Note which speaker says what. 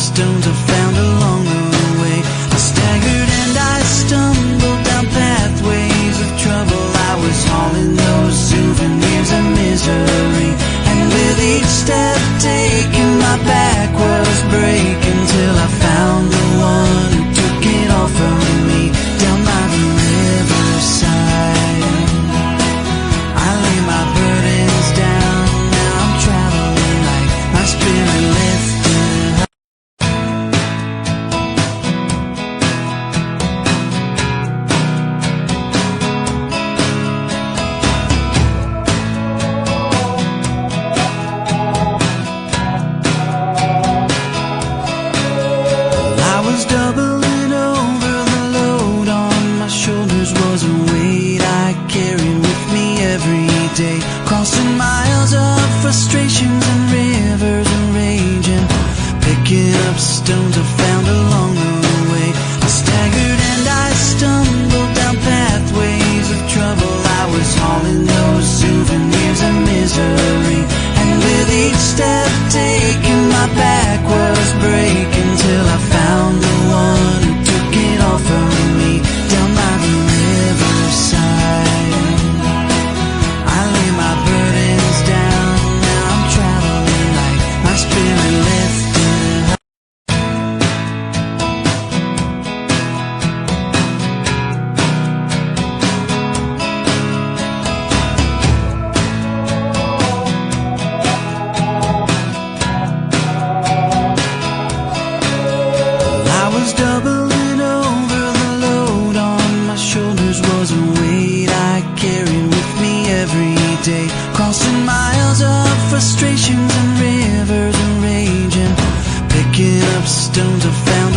Speaker 1: stones I found along the way. I staggered and I stumbled down pathways of trouble. I was hauling those souvenirs of misery, and with each step taken my back was breaking, till I found the one who took it all from me down by the riverside. I lay my burdens down, now I'm traveling like my spirit lifted high. I was doubling over, the load on my shoulders was a weight I carried with me every day, crossing miles of frustrations and rivers and raging, picking up stones I found along the way. I staggered and I stumbled down pathways of trouble. I was hauling those souvenirs of misery, and with each step taken my back was breaking, till I found the one who took it all from me down by the riverside. I lay my burdens down, now I'm traveling like my spirit lifted high. I was doubling over, the load on my shoulders was a weight I carried with me every day, crossing miles of frustrations and rivers and raging, picking up stones I found